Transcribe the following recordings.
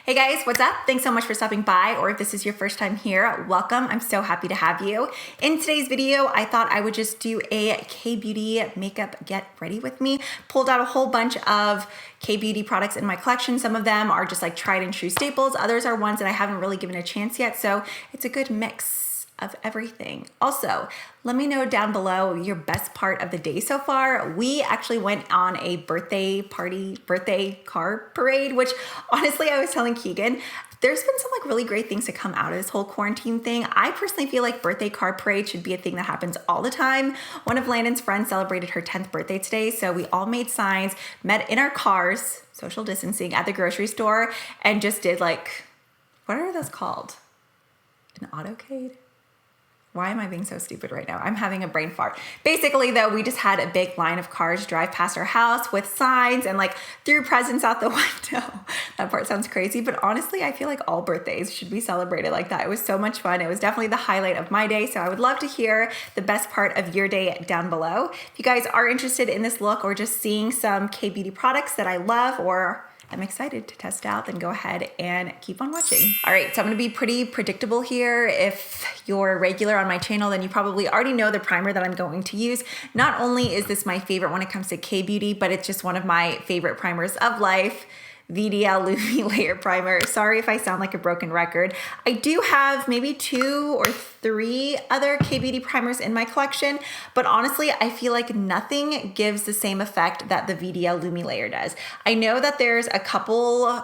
Hey guys, what's up? Thanks so much for stopping by, or if this is your first time here, welcome. I'm so happy to have you. In today's video, I thought I would just do a K-Beauty makeup get ready with me. Pulled out a whole bunch of K-Beauty products in my collection. Some of them are just like tried and true staples. Others are ones that I haven't really given a chance yet, so it's a good mix of everything. Also, let me know down below your best part of the day so far. We actually went on a birthday car parade, which honestly, I was telling Keegan, there's been some like really great things to come out of this whole quarantine thing. I personally feel like birthday car parade should be a thing that happens all the time. One of Landon's friends celebrated her 10th birthday today, so we all made signs, met in our cars, social distancing at the grocery store, and just did like, what are those called? An autocade? Why am I being so stupid right now? I'm having a brain fart. Basically though, we just had a big line of cars drive past our house with signs and like threw presents out the window. That part sounds crazy, but honestly, I feel like all birthdays should be celebrated like that. It was so much fun. It was definitely the highlight of my day. So I would love to hear the best part of your day down below. If you guys are interested in this look or just seeing some K-Beauty products that I love or I'm excited to test out, then go ahead and keep on watching. All right, so I'm gonna be pretty predictable here. If you're a regular on my channel, then you probably already know the primer that I'm going to use. Not only is this my favorite when it comes to K-Beauty, but it's just one of my favorite primers of life. VDL Lumilayer Primer. Sorry if I sound like a broken record. I do have maybe 2 or 3 other K-Beauty primers in my collection, but honestly, I feel like nothing gives the same effect that the VDL Lumilayer does. I know that there's a couple,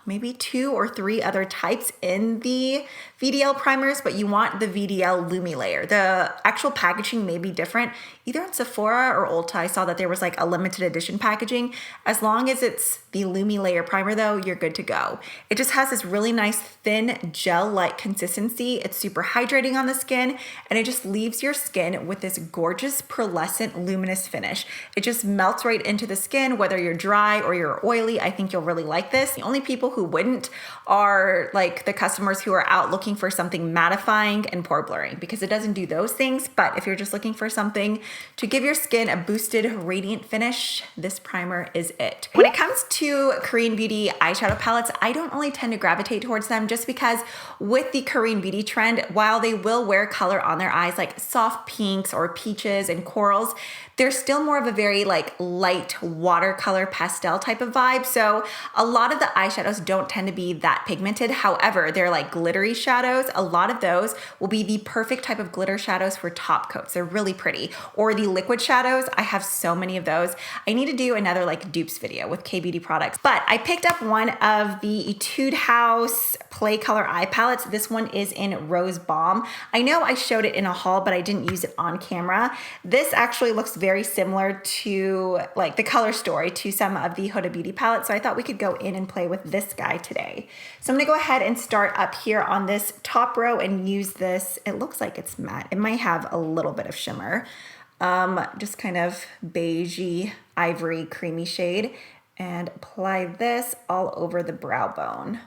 maybe 2 or 3 other types in the VDL primers, but you want the VDL Lumilayer. The actual packaging may be different. Either on Sephora or Ulta, I saw that there was like a limited edition packaging. As long as it's the Lumilayer primer though, you're good to go. It just has this really nice thin gel-like consistency. It's super hydrating on the skin, and it just leaves your skin with this gorgeous pearlescent luminous finish. It just melts right into the skin, whether you're dry or you're oily. I think you'll really like this. The only people who wouldn't are like the customers who are out looking for something mattifying and pore blurring, because it doesn't do those things. But if you're just looking for something to give your skin a boosted, radiant finish, this primer is it. When it comes to Korean beauty eyeshadow palettes, I don't really tend to gravitate towards them just because with the Korean beauty trend, while they will wear color on their eyes like soft pinks or peaches and corals, they're still more of a very like light watercolor pastel type of vibe. So a lot of the eyeshadows don't tend to be that pigmented. However, they're like glittery shadows. A lot of those will be the perfect type of glitter shadows for top coats. They're really pretty. Or the liquid shadows. I have so many of those. I need to do another like dupes video with K-Beauty products. But I picked up one of the Etude House Play Color eye palettes. This one is in Rose Balm. I know I showed it in a haul, but I didn't use it on camera. This actually looks very similar to like the color story to some of the Huda Beauty palettes. So I thought we could go in and play with this guy today. So I'm gonna go ahead and start up here on this top row and use this. It looks like it's matte. It might have a little bit of shimmer. Just kind of beigey, ivory, creamy shade, and apply this all over the brow bone.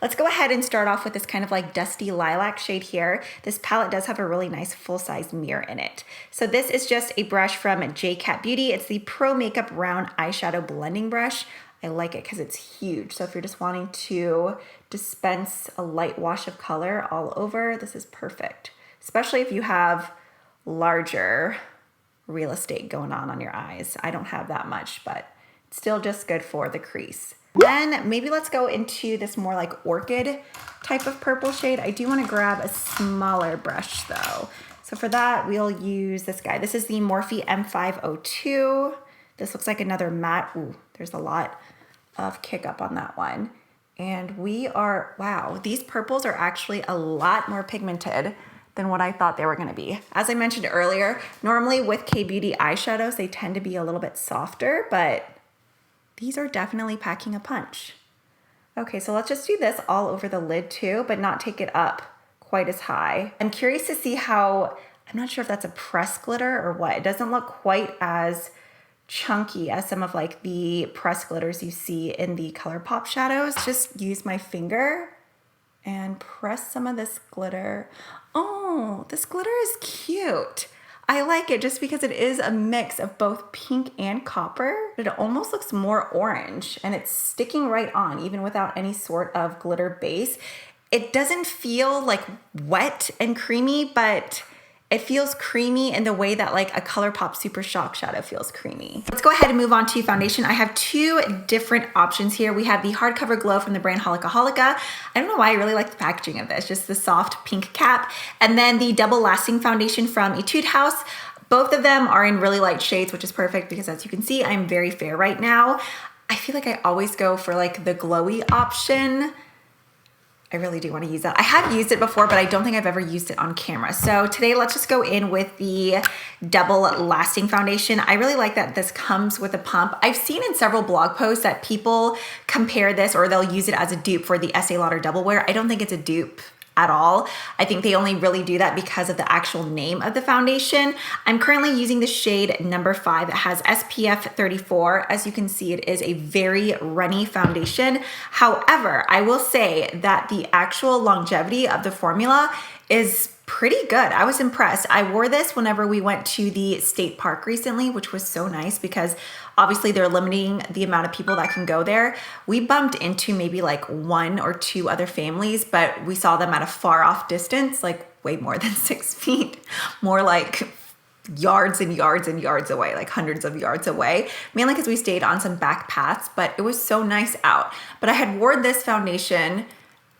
Let's go ahead and start off with this kind of like dusty lilac shade here. This palette does have a really nice full-size mirror in it. So this is just a brush from JCat Beauty. It's the Pro Makeup Round Eyeshadow Blending Brush. I like it because it's huge. So if you're just wanting to dispense a light wash of color all over, this is perfect. Especially if you have larger real estate going on your eyes. I don't have that much, but it's still just good for the crease. Then maybe let's go into this more like orchid type of purple shade. I do want to grab a smaller brush though. So for that, we'll use this guy. This is the Morphe M502. This looks like another matte. Ooh, there's a lot of kick up on that one. And we are, wow, these purples are actually a lot more pigmented than what I thought they were gonna be. As I mentioned earlier, normally with K-Beauty eyeshadows, they tend to be a little bit softer, but these are definitely packing a punch. Okay, so let's just do this all over the lid too, but not take it up quite as high. I'm curious to see how, I'm not sure if that's a press glitter or what. It doesn't look quite as chunky as some of like the press glitters you see in the ColourPop shadows. Just use my finger and press some of this glitter. Oh, this glitter is cute. I like it just because it is a mix of both pink and copper. It almost looks more orange and it's sticking right on even without any sort of glitter base. It doesn't feel like wet and creamy, but it feels creamy in the way that like a ColourPop Super Shock Shadow feels creamy. Let's go ahead and move on to foundation. I have two different options here. We have the Hardcover Glow from the brand Holika Holika. I don't know why I really like the packaging of this, just the soft pink cap. And then the Double Lasting Foundation from Etude House. Both of them are in really light shades, which is perfect because as you can see, I'm very fair right now. I feel like I always go for like the glowy option. I really do want to use that. I have used it before, but I don't think I've ever used it on camera. So today, let's just go in with the Double Lasting Foundation. I really like that this comes with a pump. I've seen in several blog posts that people compare this or they'll use it as a dupe for the Estee Lauder Double Wear. I don't think it's a dupe at all. I think they only really do that because of the actual name of the foundation. I'm currently using the shade number 5. It has SPF 34. As you can see, it is a very runny foundation. However, I will say that the actual longevity of the formula is pretty good. I was impressed. I wore this whenever we went to the state park recently, which was so nice because obviously they're limiting the amount of people that can go there. We bumped into maybe like 1 or 2 other families, but we saw them at a far off distance, like way more than 6 feet, more like yards and yards and yards away, like hundreds of yards away, mainly because we stayed on some back paths, but it was so nice out. But I had worn this foundation.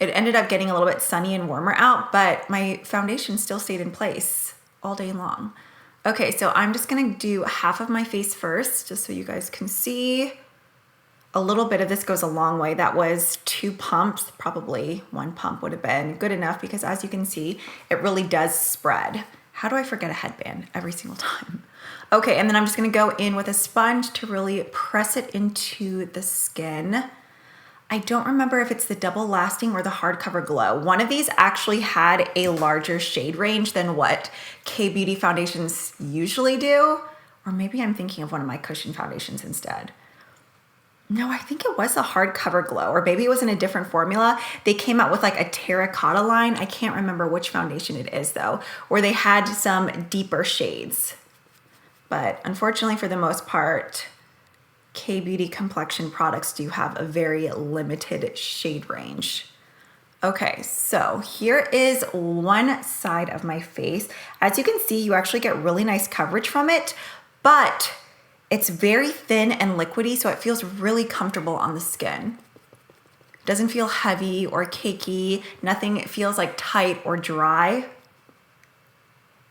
It ended up getting a little bit sunny and warmer out, but my foundation still stayed in place all day long. Okay, so I'm just gonna do half of my face first, just so you guys can see. A little bit of this goes a long way. That was 2 pumps, probably 1 pump would have been good enough because as you can see, it really does spread. How do I forget a headband every single time? Okay, and then I'm just gonna go in with a sponge to really press it into the skin. I don't remember if it's the Double Lasting or the Hardcover Glow. One of these actually had a larger shade range than what K-Beauty foundations usually do. Or maybe I'm thinking of one of my cushion foundations instead. No, I think it was the Hardcover Glow, or maybe it was in a different formula. They came out with like a terracotta line. I can't remember which foundation it is though, where they had some deeper shades. But unfortunately for the most part, K-Beauty complexion products do have a very limited shade range. Okay, so here is one side of my face. As you can see, you actually get really nice coverage from it, but it's very thin and liquidy, so it feels really comfortable on the skin. It doesn't feel heavy or cakey. Nothing feels like tight or dry.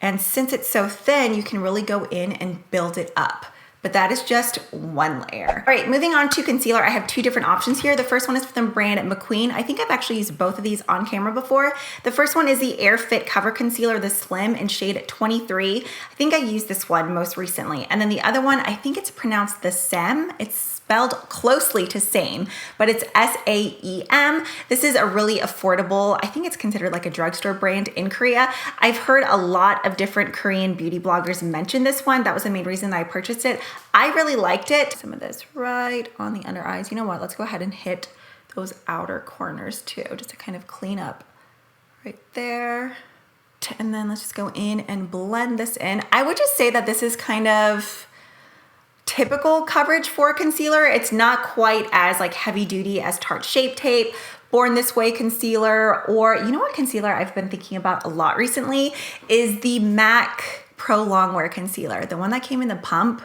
And since it's so thin, you can really go in and build it up. But that is just one layer. All right, moving on to concealer. I have 2 different options here. The first one is from the brand McQueen. I think I've actually used both of these on camera before. The first one is the Air Fit Cover Concealer, the Slim in shade 23. I think I used this one most recently. And then the other one, I think it's pronounced the Saem. It's spelled closely to Saem, but it's S-A-E-M. This is a really affordable, I think it's considered like a drugstore brand in Korea. I've heard a lot of different Korean beauty bloggers mention this one. That was the main reason I purchased it. I really liked it. Some of this right on the under eyes. You know what? Let's go ahead and hit those outer corners too, just to kind of clean up right there. And then let's just go in and blend this in. I would just say that this is kind of typical coverage for concealer. It's not quite as like heavy duty as Tarte Shape Tape, Born This Way concealer, or you know what concealer I've been thinking about a lot recently is the MAC Pro Longwear concealer, the one that came in the pump.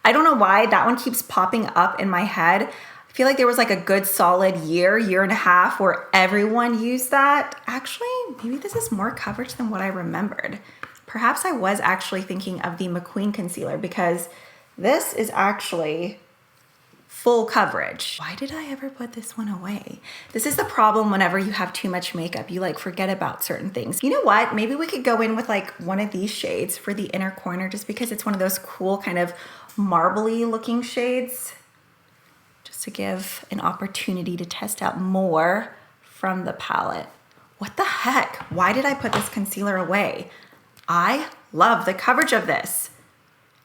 I don't know why that one keeps popping up in my head. I feel like there was like a good solid year and a half where everyone used that. Actually, maybe this is more coverage than what I remembered. Perhaps I was actually thinking of the McQueen concealer because this is actually full coverage. Why did I ever put this one away? This is the problem whenever you have too much makeup. You like forget about certain things. You know what? Maybe we could go in with like one of these shades for the inner corner just because it's one of those cool kind of marbly looking shades. Just to give an opportunity to test out more from the palette. What the heck? Why did I put this concealer away? I love the coverage of this.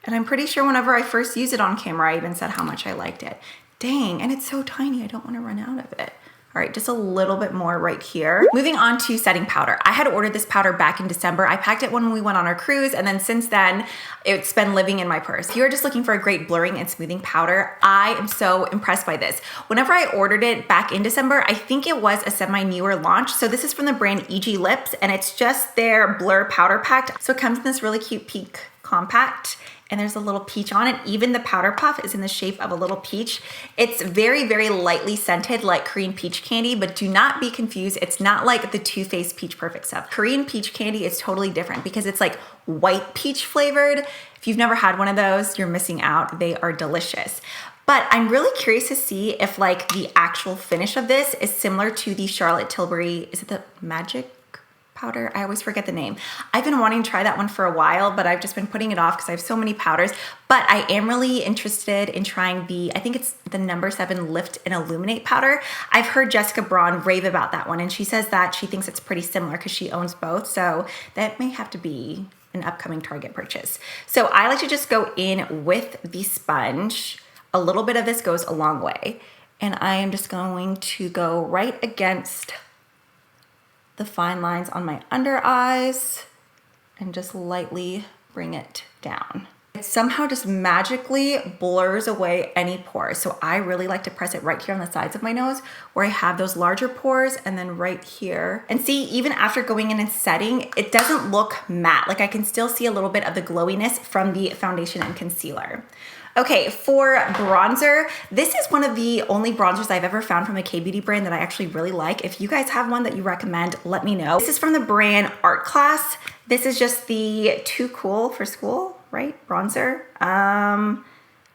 And I'm pretty sure whenever I first used it on camera, I even said how much I liked it. Dang, and it's so tiny, I don't want to run out of it. All right, just a little bit more right here. Moving on to setting powder. I had ordered this powder back in December. I packed it when we went on our cruise, and then since then, it's been living in my purse. If you're just looking for a great blurring and smoothing powder, I am so impressed by this. Whenever I ordered it back in December, I think it was a semi-newer launch. So this is from the brand EGLips, and it's just their Blur Powder Pact. So it comes in this really cute pink compact, and there's a little peach on it. Even the powder puff is in the shape of a little peach. It's very, very lightly scented like Korean peach candy, but do not be confused. It's not like the Too Faced Peach Perfect stuff. Korean peach candy is totally different because it's like white peach flavored. If you've never had one of those, you're missing out. They are delicious. But I'm really curious to see if like the actual finish of this is similar to the Charlotte Tilbury, is it the Magic powder? I always forget the name. I've been wanting to try that one for a while, but I've just been putting it off because I have so many powders. But I am really interested in trying the, I think it's the No. 7 Lift and Illuminate powder. I've heard Jessica Braun rave about that one, and she says that she thinks it's pretty similar because she owns both. So that may have to be an upcoming Target purchase. So I like to just go in with the sponge. A little bit of this goes a long way. And I am just going to go right against the fine lines on my under eyes and just lightly bring it down. It somehow just magically blurs away any pores. So I really like to press it right here on the sides of my nose where I have those larger pores, and then right here. And see, even after going in and setting, it doesn't look matte. Like I can still see a little bit of the glowiness from the foundation and concealer. Okay, for bronzer, this is one of the only bronzers I've ever found from a K-beauty brand that I actually really like. If you guys have one that you recommend, let me know. This is from the brand Art Class. This is just the Too Cool for School, right? Bronzer.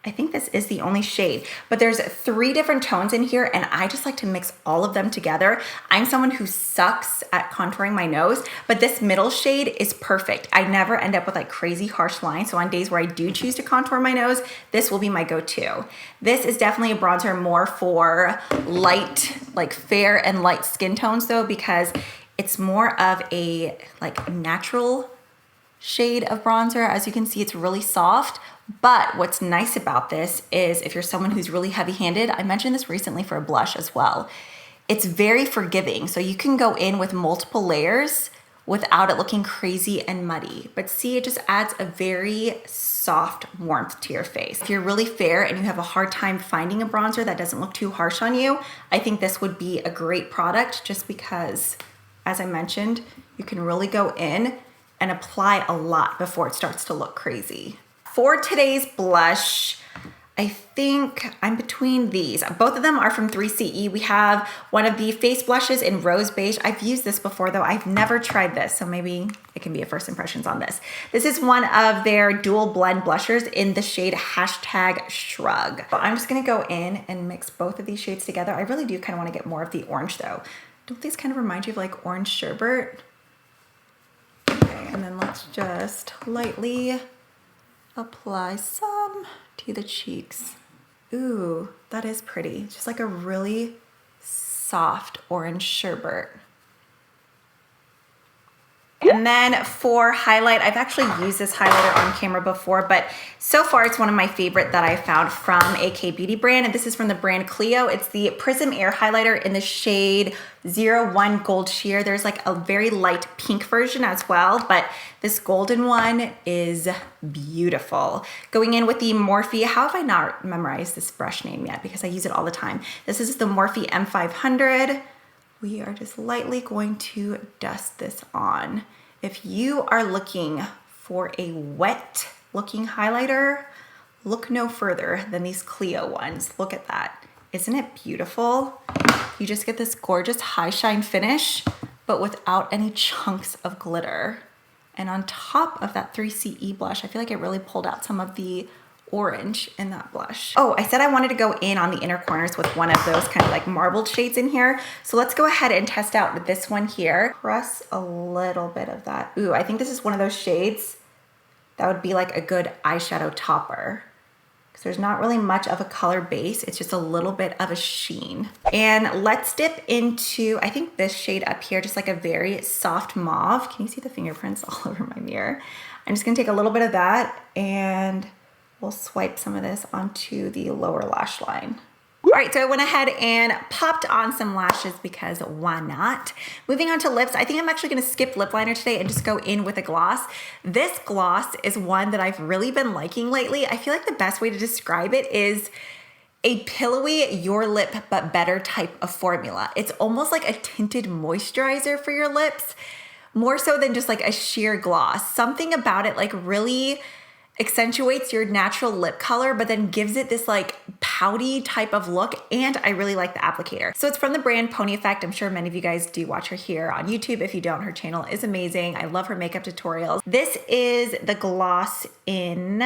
I think this is the only shade, but there's 3 different tones in here, and I just like to mix all of them together. I'm someone who sucks at contouring my nose, but this middle shade is perfect. I never end up with like crazy harsh lines, so on days where I do choose to contour my nose, this will be my go-to. This is definitely a bronzer more for light, like fair and light skin tones though, because it's more of a like natural shade of bronzer. As you can see, it's really soft. But what's nice about this is if you're someone who's really heavy-handed, I mentioned this recently for a blush as well, it's very forgiving. So you can go in with multiple layers without it looking crazy and muddy. But see, it just adds a very soft warmth to your face. If you're really fair and you have a hard time finding a bronzer that doesn't look too harsh on you, I think this would be a great product just because, as I mentioned, you can really go in and apply a lot before it starts to look crazy. For today's blush, I think I'm between these. Both of them are from 3CE. We have one of the face blushes in Rose Beige. I've used this before though. I've never tried this, so maybe it can be a first impressions on this. This is one of their dual blend blushers in the shade #Shrug. I'm just gonna go in and mix both of these shades together. I really do kind of want to get more of the orange though. Don't these kind of remind you of like orange sherbet? Okay, and then let's just lightly apply some to the cheeks. Ooh, that is pretty. Just like a really soft orange sherbet. And then for highlight, I've actually used this highlighter on camera before, but so far it's one of my favorite that I found from a K-beauty brand, and this is from the brand Clio. It's the Prism Air Highlighter in the shade 01 Gold Sheer. There's like a very light pink version as well, but this golden one is beautiful. Going in with the Morphe, how have I not memorized this brush name yet? Because I use it all the time. This is the Morphe M500. We are just lightly going to dust this on. If you are looking for a wet looking highlighter, look no further than these Clio ones. Look at that. Isn't it beautiful? You just get this gorgeous high shine finish, but without any chunks of glitter. And on top of that 3CE blush, I feel like it really pulled out some of the orange in that blush. Oh, I said I wanted to go in on the inner corners with one of those kind of like marbled shades in here. So let's go ahead and test out this one here. Press a little bit of that. Ooh, I think this is one of those shades that would be like a good eyeshadow topper. Because there's not really much of a color base. It's just a little bit of a sheen. And let's dip into, I think this shade up here, just like a very soft mauve. Can you see the fingerprints all over my mirror? I'm just gonna take a little bit of that and we'll swipe some of this onto the lower lash line. All right, so I went ahead and popped on some lashes because why not? Moving on to lips, I think I'm actually gonna skip lip liner today and just go in with a gloss. This gloss is one that I've really been liking lately. I feel like the best way to describe it is a pillowy your lip but better type of formula. It's almost like a tinted moisturizer for your lips, more so than just like a sheer gloss. Something about it like really accentuates your natural lip color, but then gives it this like pouty type of look, and I really like the applicator. So it's from the brand Pony Effect. I'm sure many of you guys do watch her here on YouTube. If you don't, her channel is amazing. I love her makeup tutorials. This is the gloss in,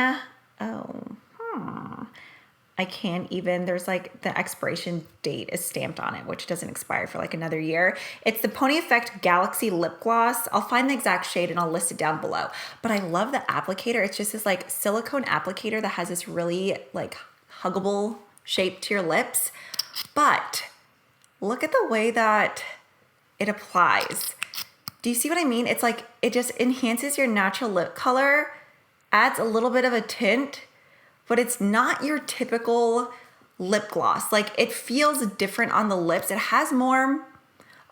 I can't even, there's like the expiration date is stamped on it, which doesn't expire for like another year. It's the Pony Effect Galaxy Lip Gloss. I'll find the exact shade and I'll list it down below. But I love the applicator. It's just this like silicone applicator that has this really like huggable shape to your lips. But look at the way that it applies. Do you see what I mean? It's like, it just enhances your natural lip color, adds a little bit of a tint, but it's not your typical lip gloss. Like it feels different on the lips. It has more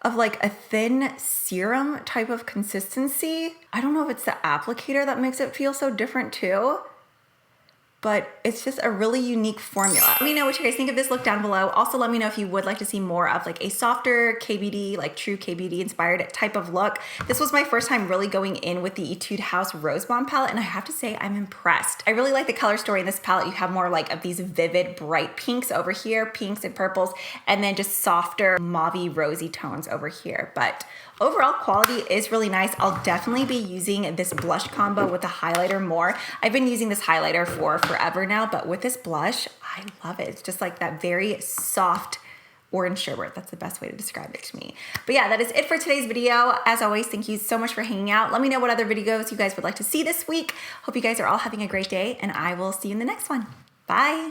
of like a thin serum type of consistency. I don't know if it's the applicator that makes it feel so different too, but it's just a really unique formula. Let me know what you guys think of this look down below. Also, let me know if you would like to see more of like a softer KBD, like true KBD inspired type of look. This was my first time really going in with the Etude House Rose Bomb palette, and I have to say I'm impressed. I really like the color story in this palette. You have more like of these vivid, bright pinks over here, pinks and purples, and then just softer mauve-y, rosy tones over here. But overall quality is really nice. I'll definitely be using this blush combo with the highlighter more. I've been using this highlighter for forever now, but with this blush, I love it. It's just like that very soft orange sherbet. That's the best way to describe it to me. But yeah, that is it for today's video. As always, thank you so much for hanging out. Let me know what other videos you guys would like to see this week. Hope you guys are all having a great day, and I will see you in the next one. Bye.